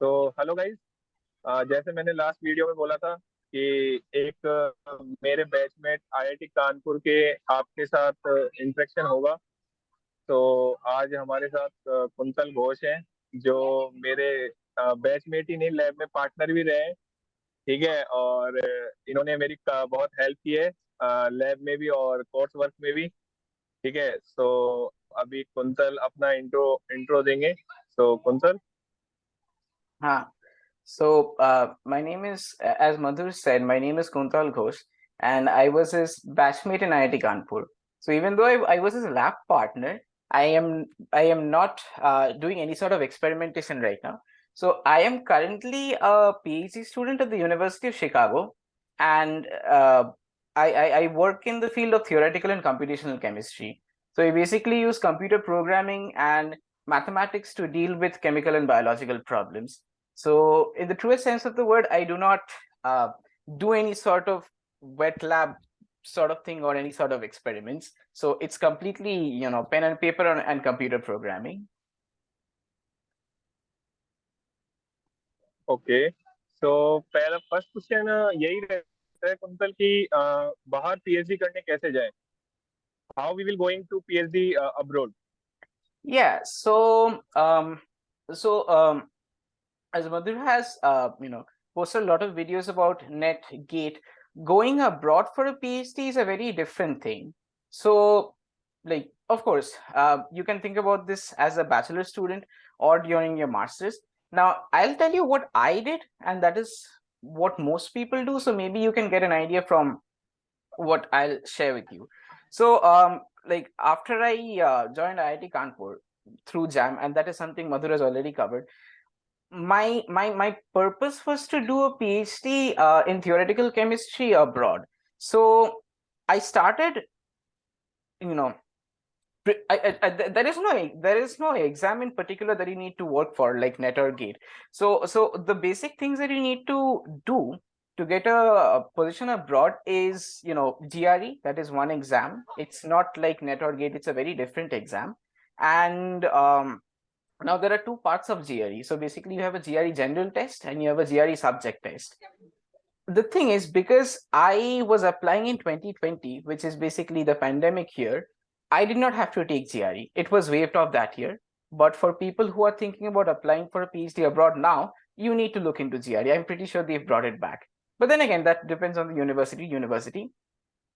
तो hello guys. जैसे मैंने लास्ट वीडियो में बोला था कि एक मेरे बैचमेट आईआईटी कानपुर के आपके साथ इंटरेक्शन होगा। तो आज हमारे साथ कुंतल घोष हैं, जो मेरे बैचमेट ही नहीं, लैब में पार्टनर भी रहे हैं। ठीक है। और इन्होंने मेरी बहुत हेल्प की है, लैब में भी और कोर्स वर्क में भी। ठीक है। तो अभी कुंतल अपना इंट्रो इंट्रो देंगे। तो quintal. Huh. My name is, as Madhur said, my name is Kuntal Ghosh, and I was his batchmate in IIT Kanpur. So even though I was his lab partner, I am not doing any sort of experimentation right now. So I am currently a PhD student at the University of Chicago, and I work in the field of theoretical and computational chemistry. So I basically use computer programming and mathematics to deal with chemical and biological problems. So, in the truest sense of the word, I do not uh, do any sort of wet lab sort of thing or any sort of experiments. So, it's completely, pen and paper and computer programming. Okay. तो पहला first question यही रहता है quintal की, बाहर PhD करने कैसे जाए? How we will going to PhD abroad? Yeah. So as Madhur has, posted a lot of videos about net gate, going abroad for a PhD is a very different thing. So, like, of course, you can think about this as a bachelor student or during your master's. Now, I'll tell you what I did, and that is what most people do. So maybe you can get an idea from what I'll share with you. So, like after I joined IIT Kanpur through JAM, and that is something Madhur has already covered. My purpose was to do a PhD in theoretical chemistry abroad. So I started, you know, there is no exam in particular that you need to work for, like net or gate. So the basic things that you need to do to get a position abroad is, GRE. That is one exam. It's not like net or gate. It's a very different exam. And now there are two parts of GRE. So basically, you have a GRE general test and you have a GRE subject test. The thing is, because I was applying in 2020, which is basically the pandemic year, I did not have to take GRE. It was waived off that year. But for people who are thinking about applying for a PhD abroad now, you need to look into GRE. I'm pretty sure they've brought it back. But then again, that depends on the university.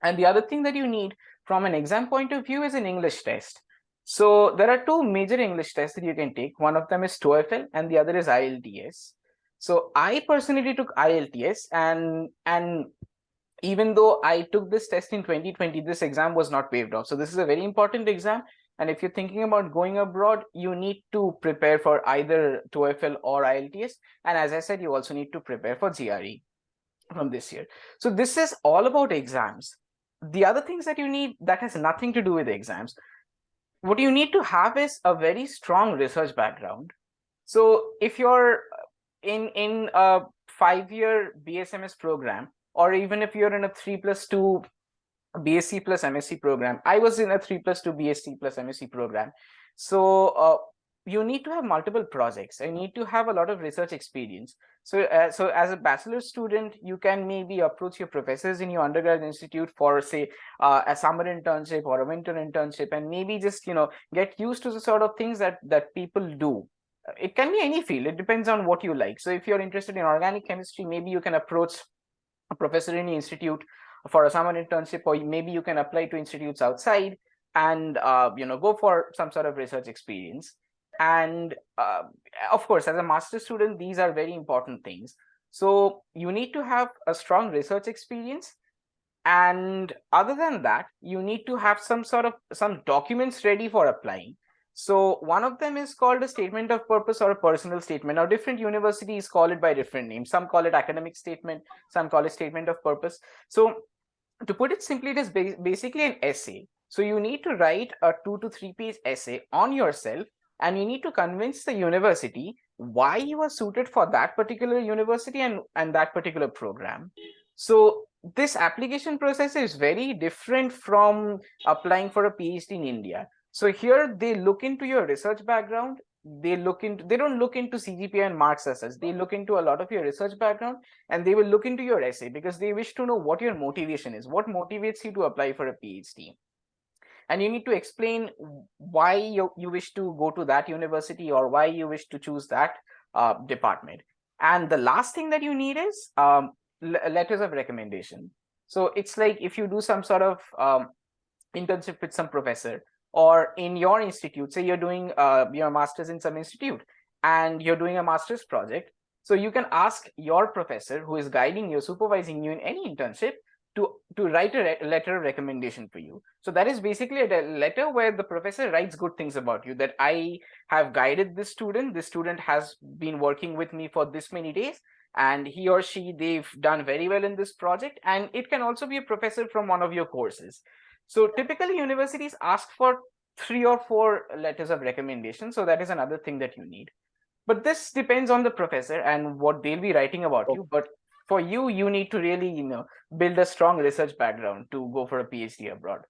And the other thing that you need from an exam point of view is an English test. So there are two major English tests that you can take. One of them is TOEFL and the other is IELTS. So I personally took IELTS, and even though I took this test in 2020, this exam was not waived off. So this is a very important exam. And if you're thinking about going abroad, you need to prepare for either TOEFL or IELTS. And as I said, you also need to prepare for GRE from this year. So this is all about exams. The other things that you need that has nothing to do with exams, what you need to have is a very strong research background. So if you're in a 5-year BSMS program, or even if you're in a 3+2 BSc plus MSc program, I was in a 3+2 BSc plus MSc program. So you need to have multiple projects. You need to have a lot of research experience. So as a bachelor student, you can maybe approach your professors in your undergrad institute for, say, a summer internship or a winter internship, and maybe just get used to the sort of things that people do. It can be any field. It depends on what you like. So if you're interested in organic chemistry, maybe you can approach a professor in the institute for a summer internship, or maybe you can apply to institutes outside and go for some sort of research experience. And of course, as a master student, these are very important things. So you need to have a strong research experience, and other than that, you need to have some documents ready for applying. So one of them is called a statement of purpose or a personal statement. Now different universities call it by different names. Some call it academic statement, some call it statement of purpose. So to put it simply, it is basically an essay. So you need to write a 2 to 3 page essay on yourself, and you need to convince the university why you are suited for that particular university and that particular program. So this application process is very different from applying for a PhD in India. So here they look into your research background, they don't look into CGPA and marks as such. They look into a lot of your research background, and they will look into your essay because they wish to know what your motivation is, what motivates you to apply for a PhD. And you need to explain why you wish to go to that university or why you wish to choose that department. And the last thing that you need is letters of recommendation. So it's like if you do some sort of internship with some professor, or in your institute, say you're doing your master's in some institute and you're doing a master's project, so you can ask your professor who is guiding you, supervising you in any internship, to write a letter of recommendation for you. So that is basically a letter where the professor writes good things about you, that I have guided this student has been working with me for this many days, and he or she, they've done very well in this project. And it can also be a professor from one of your courses. So typically universities ask for 3 or 4 letters of recommendation. So that is another thing that you need. But this depends on the professor and what they'll be writing about you. But for you, you need to really, build a strong research background to go for a PhD abroad.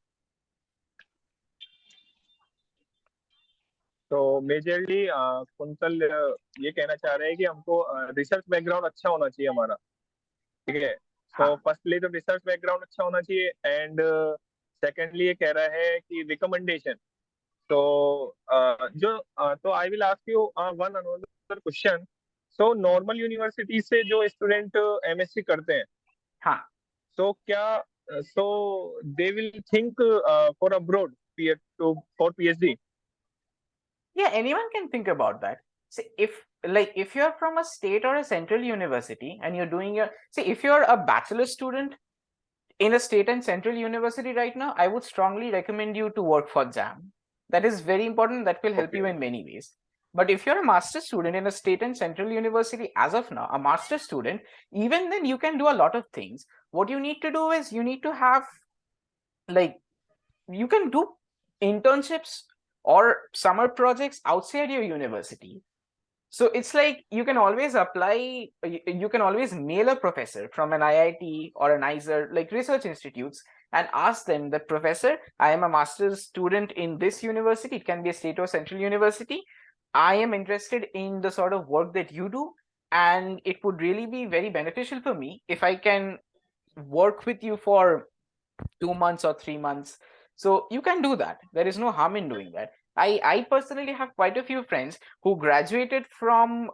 तो majorly quintal ये कहना चाह रहे हैं कि हमको research background अच्छा होना चाहिए हमारा, ठीक है। तो फर्स्टली तो रिसर्च बैकग्राउंड अच्छा होना चाहिए, एंड सेकेंडली ये कह रहा है कि रिकमेंडेशन। तो तो I will ask you one another question. So normal university से जो स्टूडेंट एमएससी करते हैं, हाँ, सो क्या so they will think for abroad for PhD? Yeah, anyone can think about that. See, if you're from a state or a central university and you're doing if you're a bachelor student in a state and central university right now, I would strongly recommend you to work for JAM. That is very important. That will help you in many ways. But if you're a master's student in a state and central university as of now, a master's student, even then you can do a lot of things. What you need to do is you need to have, you can do internships or summer projects outside your university. So it's like you can always apply, you can always mail a professor from an IIT or an IISER, like research institutes, and ask them that, Professor, I am a master's student in this university. It can be a state or central university. I am interested in the sort of work that you do, and it would really be very beneficial for me if I can work with you for 2 months or 3 months. So you can do that. There is no harm in doing that. I personally have quite a few friends who graduated from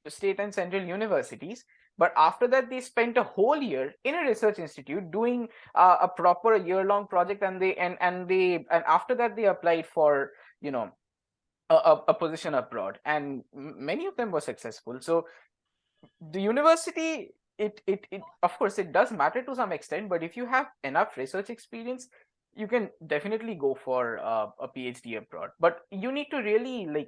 state and central universities, but after that they spent a whole year in a research institute doing a proper year-long project, and after that they applied for a position abroad, and many of them were successful. So the university, it of course it does matter to some extent, but if you have enough research experience, you can definitely go for a PhD abroad. But you need to really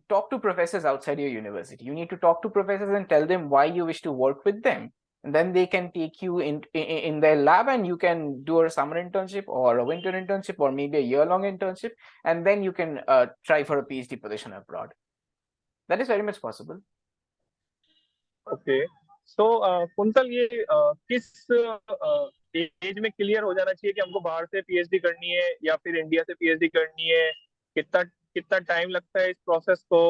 talk to professors outside your university. You need to talk to professors and tell them why you wish to work with them, and then they can take you in their lab, and you can do a summer internship or a winter internship or maybe a year-long internship, and then you can try for a PhD position abroad. That is very much possible. Okay, so quintal, ये किस as में clear हो जाना चाहिए कि हमको बाहर से पीएचडी करनी है या फिर इंडिया से पीएचडी करनी है? कितना कितना टाइम लगता है इस प्रोसेस को?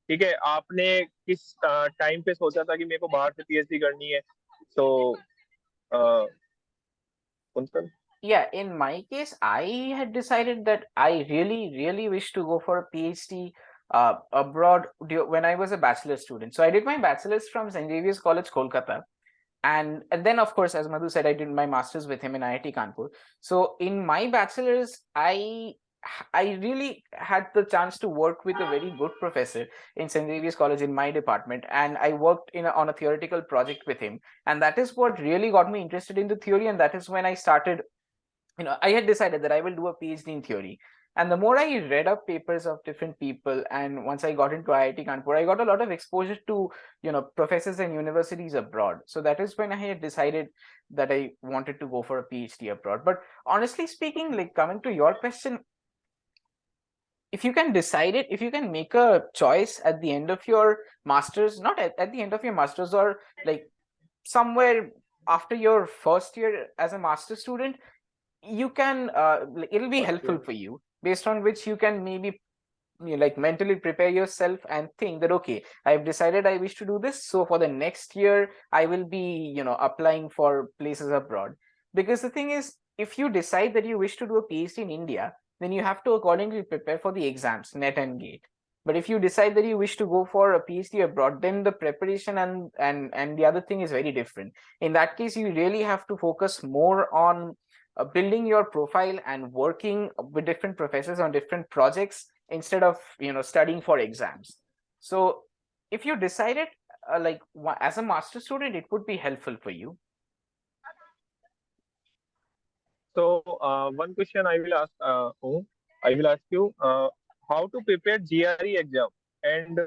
ठीक है, आपने किस टाइम पे सोचा था कि मेरे को बाहर से पीएचडी करनी है? सो quintal? Yeah, in my case, I had decided that I really wish to go for a PhD abroad when I was a bachelor student. So I did my bachelor's from St. Xavier's College, Kolkata. And then, of course, as Madhu said, I did my master's with him in IIT Kanpur. So in my bachelor's, I really had the chance to work with a very good professor in St. Xavier's College in my department, and I worked on a theoretical project with him, and that is what really got me interested in the theory. And that is when I started, I had decided that I will do a PhD in theory. And the more I read up papers of different people, and once I got into IIT Kanpur, I got a lot of exposure to, professors and universities abroad. So that is when I had decided that I wanted to go for a PhD abroad. But honestly speaking, like coming to your question, if you can decide it, if you can make a choice at the end of your master's, not at the end of your master's, or like somewhere after your first year as a master's student, you can it'll be helpful for you, based on which you can maybe you like mentally prepare yourself and think that okay, I've decided I wish to do this, so for the next year I will be, applying for places abroad. Because the thing is, if you decide that you wish to do a PhD in India, then you have to accordingly prepare for the exams, net and gate. But if you decide that you wish to go for a PhD abroad, then the preparation and the other thing is very different. In that case, you really have to focus more on building your profile and working with different professors on different projects instead of studying for exams. So if you decided as a master student, it would be helpful for you. So one question I will ask, I will ask you, how to prepare GRE exam, and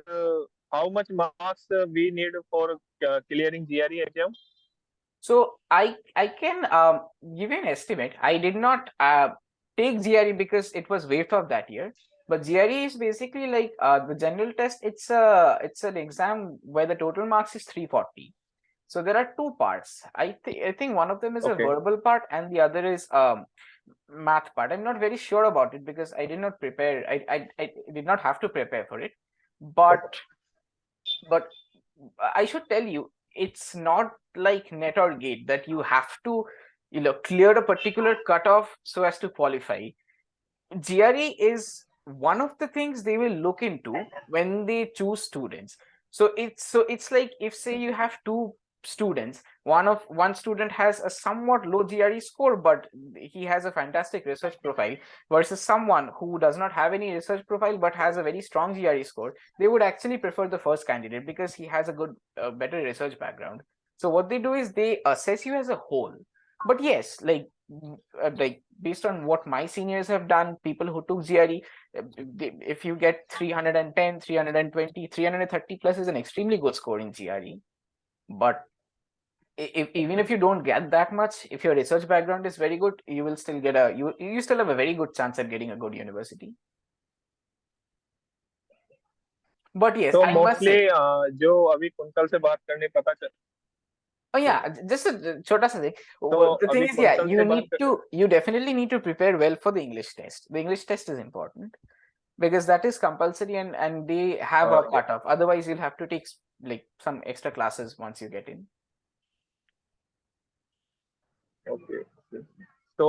how much marks we need for clearing GRE exam. So I can give you an estimate. I did not take GRE because it was waived off that year. But GRE is basically like the general test. It's an exam where the total marks is 340. So there are two parts. I think one of them is a Okay. verbal part and the other is math part. I'm not very sure about it because I did not prepare. I did not have to prepare for it. But but I should tell you, it's not like net or gate that you have to clear a particular cutoff so as to qualify. GRE is one of the things they will look into when they choose students. So it's like, if say you have two students, one student has a somewhat low GRE score, but he has a fantastic research profile, versus someone who does not have any research profile but has a very strong GRE score. They would actually prefer the first candidate because he has a good, better research background. So what they do is they assess you as a whole. But yes, like based on what my seniors have done, people who took GRE, if you get 310, 320, 330 plus is an extremely good score in GRE. But even if you don't get that much, if your research background is very good, you will still get you still have a very good chance at getting a good university. But yes, तो I must mostly say, जो अभी quintal से बात करने पता चल, oh yeah, just a chota sa thing. तो The thing अभी is, yeah, कुंतल से बात कर, you definitely need to prepare well for the English test. The English test is important because that is compulsory, and they have a yeah, cutoff. Otherwise, you'll have to take like some extra classes once you get in. Okay. तो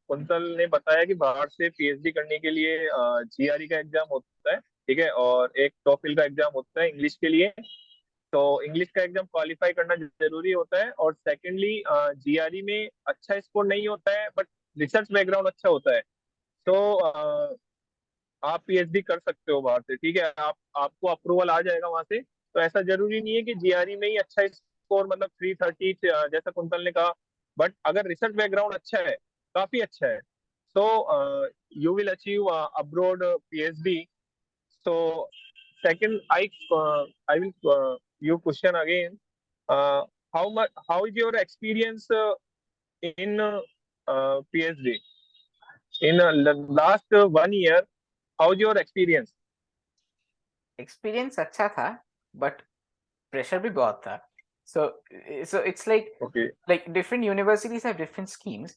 quintal ने बताया कि बाहर से PhD करने के लिए GRE का एग्जाम होता है, ठीक है, और एक टॉफिल का एग्जाम होता है इंग्लिश के लिए। तो इंग्लिश का एग्जाम क्वालिफाई करना जरूरी होता है, और सेकेंडली जीआरई में अच्छा स्कोर नहीं होता है बट रिसर्च बैकग्राउंड अच्छा होता है। तो आप पीएचडी कर सकते हो बाहर से, ठीक है, आपको अप्रूवल आ जाएगा वहां से। तो ऐसा जरूरी नहीं है कि जीआरई में ही अच्छा स्कोर, मतलब 330 जैसा कुंतल ने कहा। बट अगर रिसर्च बैकग्राउंड अच्छा है, काफी अच्छा है, so you will achieve abroad PhD. So second, I will you question again. How is your experience in PhD in last 1 year? How is your experience? Experience अच्छा था, but pressure भी बहुत था. So it's like different universities have different schemes.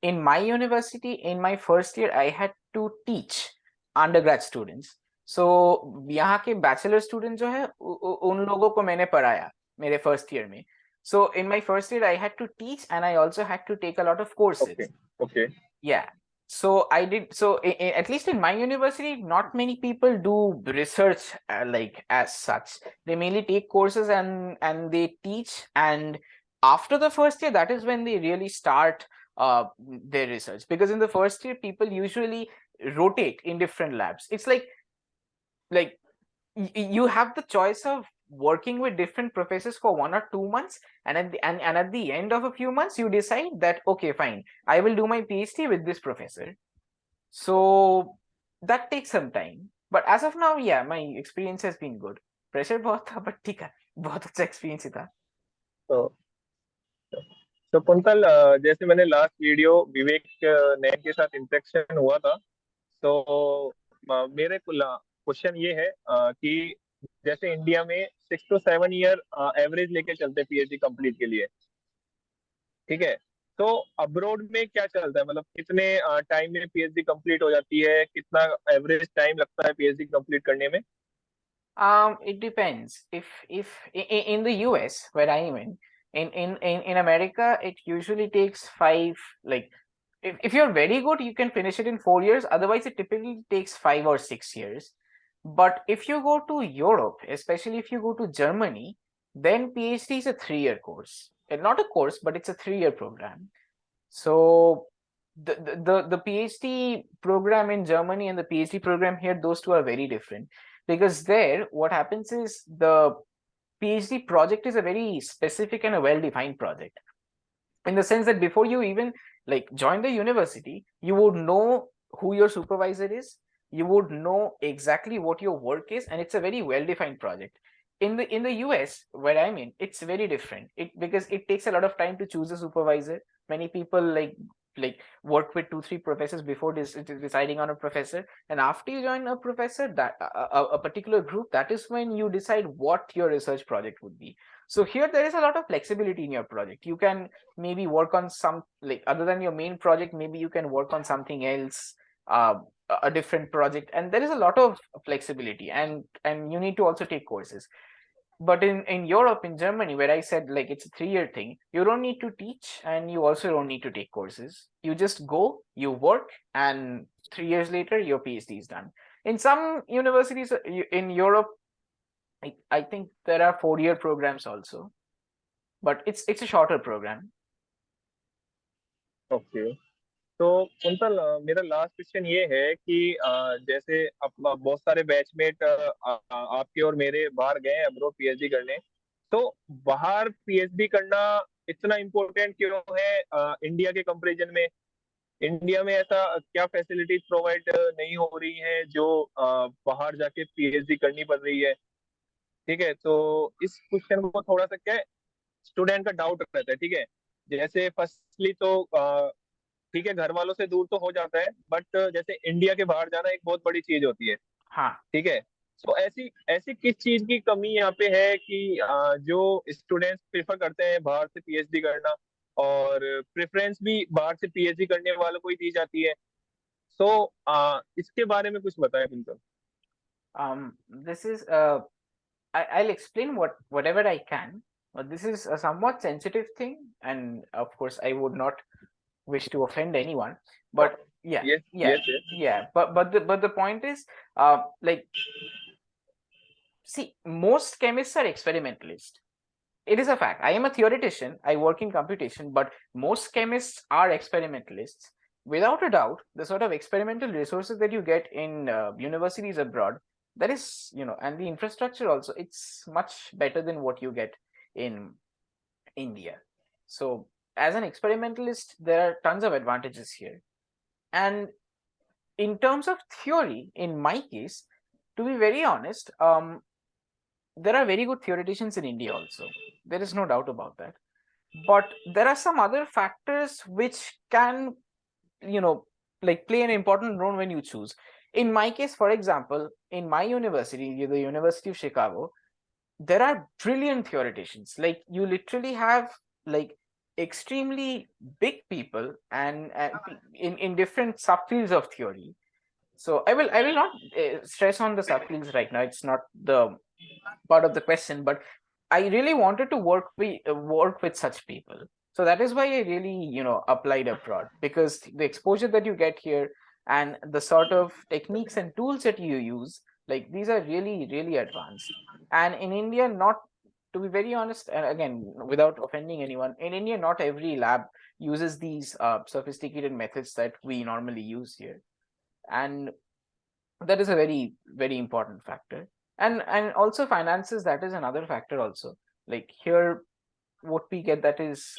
In my university, in my first year, I had to teach undergrad students. So यहाँ के bachelor students जो है उन लोगों को मैंने पढ़ाया मेरे first year में. So in my first year, I had to teach and I also had to take a lot of courses. Okay, okay. Yeah. So I did. So at least in my university, not many people do research like as such. They mainly take courses and they teach. And after the first year, that is when they really start their research. Because in the first year, people usually rotate in different labs. It's like you have the choice of working with different professors for 1 or 2 months, and at the end of a few months you decide that okay, fine, I will do my PhD with this professor. So that takes some time, but as of now, yeah, my experience has been good. Pressure बहुत था, but ठीक है, बहुत अच्छा experience ही था. तो quintal, जैसे मैंने लास्ट वीडियो विवेक नैन के साथ इंटरेक्शन हुआ था, तो मेरे क्वेश्चन ये है कि जैसे इंडिया में 6 to 7 ईयर एवरेज लेके चलते पीएचडी कंप्लीट के लिए, ठीक है। तो अब्रोड में क्या चलता है, मतलब कितने टाइम में पीएचडी कंप्लीट हो जाती है, कितना एवरेज टाइम लगता है पीएचडी कंप्लीट करने में? It depends. If in the US where I am in America, it usually takes five. Like if you're very good, you can finish it in 4 years. Otherwise, it typically takes 5 or 6 years. But if you go to Europe, especially if you go to Germany, then PhD is a 3 year course. And not a course, but it's a 3 year program. So the PhD program in Germany and the PhD program here, those two are very different. Because there, what happens is the PhD project is a very specific and a well-defined project. In the sense that before you even like join the university, you would know who your supervisor is, you would know exactly what your work is, and it's a very well-defined project. In the US where I'm in, it's very different. It because it takes a lot of time to choose a supervisor. Many people like work with 2 3 professors before deciding on a professor, and after you join a professor, that a particular group, that is when you decide what your research project would be. So here there is a lot of flexibility in your project. You can maybe work on some, like, other than your main project, maybe you can work on something else, uh, a different project, and there is a lot of flexibility, and you need to also take courses. But in Europe, in Germany, where I said like it's a 3 year thing, you don't need to teach and you also don't need to take courses. You just go, you work, and 3 years later your PhD is done. In some universities in Europe, I think there are 4 year programs also, but it's a shorter program. Okay. तो quintal, मेरा last question ये है कि जैसे अब बहुत सारे batchmate आपके और मेरे बाहर गए अब्रोड पीएचडी करने, तो बाहर पीएचडी करना इतना इम्पोर्टेंट क्यों है इंडिया के कंपैरिजन में? इंडिया में ऐसा क्या फैसिलिटीज प्रोवाइड नहीं हो रही है जो बाहर जाके पीएचडी करनी पड़ रही है? ठीक है, तो इस क्वेश्चन को थोड़ा सा क्या स्टूडेंट का डाउट रहता है, ठीक है। जैसे फर्स्टली तो ठीक है, घर वालों से दूर तो हो जाता है, बट जैसे इंडिया के बाहर जाना एक बहुत बड़ी चीज होती है, हाँ। ठीक है। तो ऐसी ऐसी किस चीज की कमी यहाँ पे है कि जो स्टूडेंट्स प्रेफर करते हैं बाहर से पीएचडी करना, और प्रेफरेंस भी बाहर से पीएचडी करने वालों को ही दी जाती है? सो इसके बारे में कुछ बताएं बिल्कुल। This is I'll explain whatever I can, but this is a somewhat sensitive thing, and of course I would not wish to offend anyone. But yeah, yes yeah, yes yes. yeah. But the point is, like, see, most chemists are experimentalists. It is a fact. I am a theoretician. I work in computation, but most chemists are experimentalists. Without a doubt, the sort of experimental resources that you get in universities abroad, that is, and the infrastructure also, it's much better than what you get in India. So, as an experimentalist, there are tons of advantages here. And in terms of theory, in my case, to be very honest, there are very good theoreticians in India also. There is no doubt about that. But there are some other factors which can, you know, like play an important role when you choose. In my case, for example, in my university, the University of Chicago, there are brilliant theoreticians. Like you literally have like extremely big people and in different subfields of theory. So I will not stress on the subfields right now. It's not the part of the question, but I really wanted to work with such people. So that is why I really applied abroad, because the exposure that you get here and the sort of techniques and tools that you use, like these are really really advanced. And in India, not, to be very honest, and again without offending anyone, in India not every lab uses these sophisticated methods that we normally use here. And that is a very very important factor. And also finances, that is another factor also. Like here, what we get, that is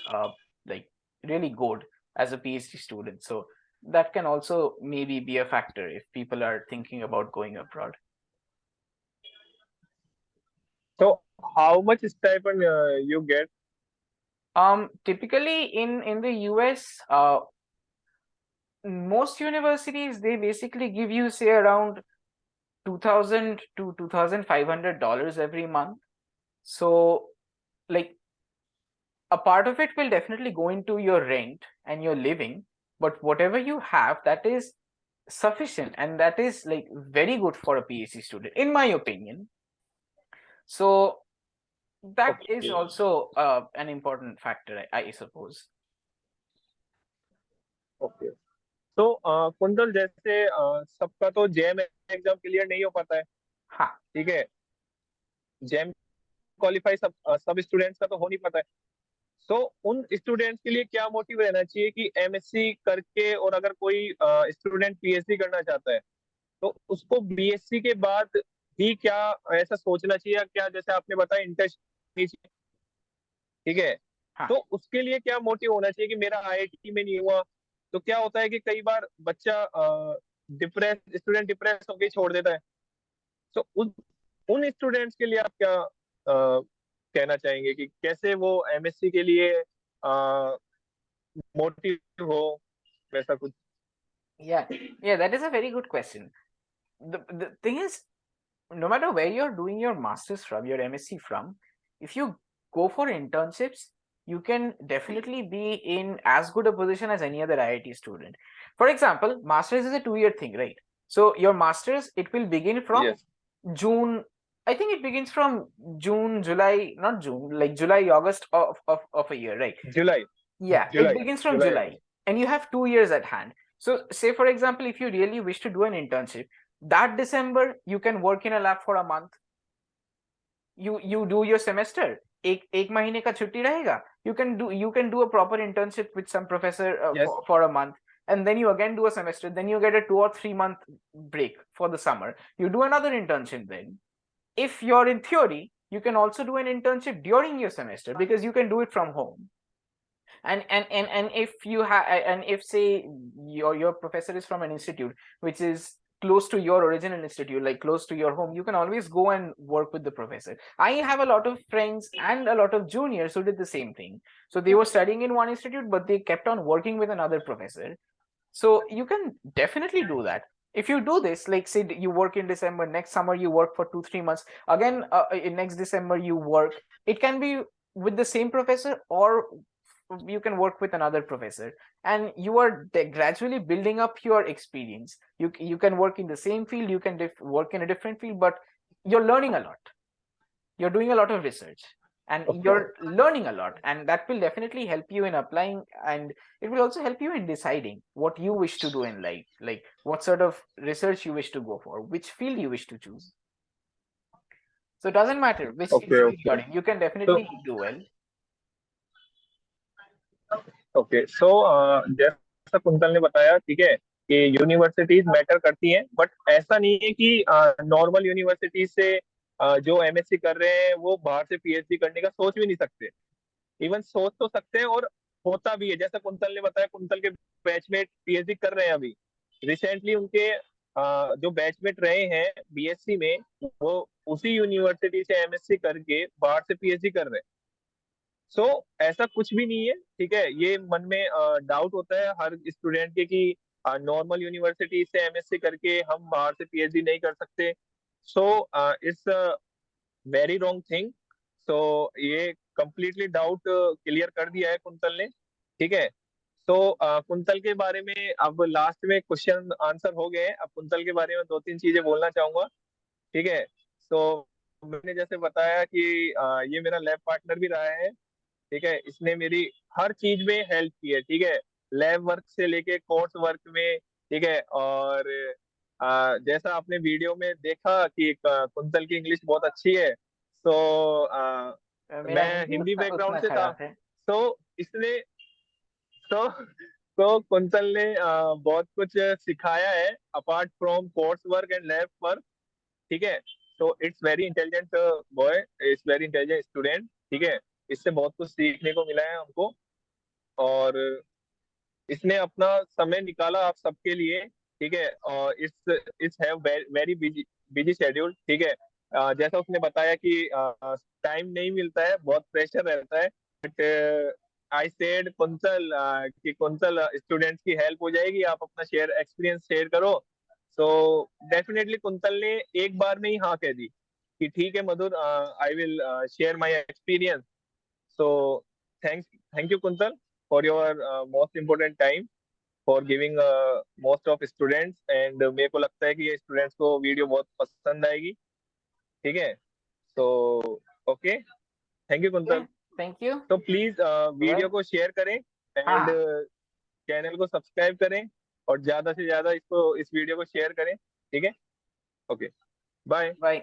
like really good as a PhD student. So that can also maybe be a factor if people are thinking about going abroad. So how much stipend you get? Typically in the US, most universities, they basically give you, say, around 2000 to $2,500 every month. So, like, a part of it will definitely go into your rent and your living, but whatever you have, that is sufficient, and that is like very good for a PhD student, in my opinion. So that is okay also an important factor, I suppose. Okay. तो quintal, जैसे सबका तो GeM exam clear नहीं हो पाता है, हाँ। ठीक है। जेम क्वालिफाई सब स्टूडेंट्स का तो हो नहीं पाता है। सो उन स्टूडेंट्स के लिए क्या मोटिव रहना चाहिए कि एमएससी करके, और अगर कोई स्टूडेंट पीएचडी करना चाहता है तो उसको बीएससी के बाद भी क्या ऐसा सोचना चाहिए, या क्या जैसे आपने बताया इंटर्नशिप, ठीक है। हाँ। तो उसके लिए क्या मोटिव होना चाहिए कि मेरा आईआईटी में नहीं हुआ। तो क्या होता है कि कई बार बच्चा डिप्रेस स्टूडेंट डिप्रेस होकर छोड़ देता है। तो उन स्टूडेंट्स के लिए आप क्या कहना चाहेंगे कि कैसे वो एमएससी के लिए मोटिव हो, वैसा कुछ। Yeah, yeah, that is a very good question. The thing is, no matter where you're doing your master's from, your MSc from, if you go for internships, you can definitely be in as good a position as any other IIT student. For example, master's is a 2-year thing, right? So your master's, it will begin from yes. June. I think it begins from June, July, not June, like July, August of a year, right? July. Yeah, it July begins from July July, August. and you have 2 years at hand. So, say for example, if you really wish to do an internship, that December you can work in a lab for a month. You do your semester. एक महीने का छुट्टी रहेगा. You can do a proper internship with some professor yes. for a month, and then you again do a semester. Then you get a 2 or 3 month break for the summer. You do another internship then. If you're in theory, you can also do an internship during your semester because you can do it from home. And if you have, and if say your professor is from an institute which is close to your original institute, like close to your home, you can always go and work with the professor. I have a lot of friends and a lot of juniors who did the same thing. So they were studying in one institute, but they kept on working with another professor. So you can definitely do that. If you do this, like say you work in December, next summer you work for 2-3 months, again in next December you work. It can be with the same professor, or you can work with another professor, and you are gradually building up your experience. You can work in the same field, you can work in a different field, but you're learning a lot. You're doing a lot of research, and okay you're learning a lot, and that will definitely help you in applying, and it will also help you in deciding what you wish to do in life, like what sort of research you wish to go for, which field you wish to choose. So it doesn't matter which okay institute okay. you're in, you can तो definitely do well. Okay so जैसा quintal ने बताया, ठीक है, कि universities matter करती हैं, but ऐसा नहीं है कि नॉर्मल यूनिवर्सिटीज से जो एमएससी कर रहे हैं वो बाहर से पीएचडी करने का सोच भी नहीं सकते। इवन सोच तो सकते हैं, और होता भी है। जैसा कुंतल ने बताया, कुंतल के बैचमेट पीएचडी कर रहे हैं अभी रिसेंटली। उनके जो बैचमेट रहे हैं बीएससी में, वो उसी यूनिवर्सिटी से एमएससी करके बाहर से पीएचडी कर रहे हैं। सो ऐसा कुछ भी नहीं है, ठीक है। ये मन में डाउट होता है हर स्टूडेंट के कि नॉर्मल यूनिवर्सिटी से एमएससी करके हम बाहर से पीएचडी नहीं कर सकते। So it's very wrong thing. So ये कंप्लीटली डाउट क्लियर कर दिया है कुंतल ने, ठीक है। तो कुंतल के बारे में अब लास्ट में क्वेश्चन आंसर हो गए हैं। अब कुंतल के बारे में दो तीन चीजें बोलना चाहूंगा, ठीक है। तो मैंने जैसे बताया कि ये मेरा लैब पार्टनर भी रहा है, ठीक है। इसने मेरी हर चीज में हेल्प की है, ठीक है। लैब वर्क से लेके कोर्स वर्क में, ठीक है। और जैसा आपने वीडियो में देखा कि कुंतल की इंग्लिश बहुत अच्छी है। तो मेरा मैं हिंदी हिंदी उतना उतना बैकग्राउंड से था। खराब है। तो इसने तो तो कुंतल ने बहुत कुछ सिखाया है apart from course work and lab work, ठीक है। तो it's very intelligent boy, it's very intelligent student, ठीक है। इससे बहुत कुछ सीखने को मिला है हमको। और इसने अपना समय निकाला आप सबके लिए, ठीक है। और it's have very busy busy schedule, ठीक है। जैसा उसने बताया कि टाइम नहीं मिलता है, बहुत प्रेशर रहता है। बट आई सेड कुंतल कि कुंतल स्टूडेंट्स की हेल्प हो जाएगी, आप अपना शेयर एक्सपीरियंस शेयर करो। सो डेफिनेटली कुंतल ने एक बार में ही हाँ कह दी कि ठीक है Madhur, I will share my experience. So thank you Kuntal for your most important time for giving most of students, and मेरे को लगता है कि ये स्टूडेंट्स को वीडियो बहुत पसंद आएगी। ठीक है, तो okay, thank you Okay, quintal. thank you. तो प्लीज वीडियो Bye. को शेयर करें एंड हाँ, चैनल को सब्सक्राइब करें, और ज्यादा से ज्यादा इस वीडियो को शेयर करें। ठीक है, ओके, बाय। bye.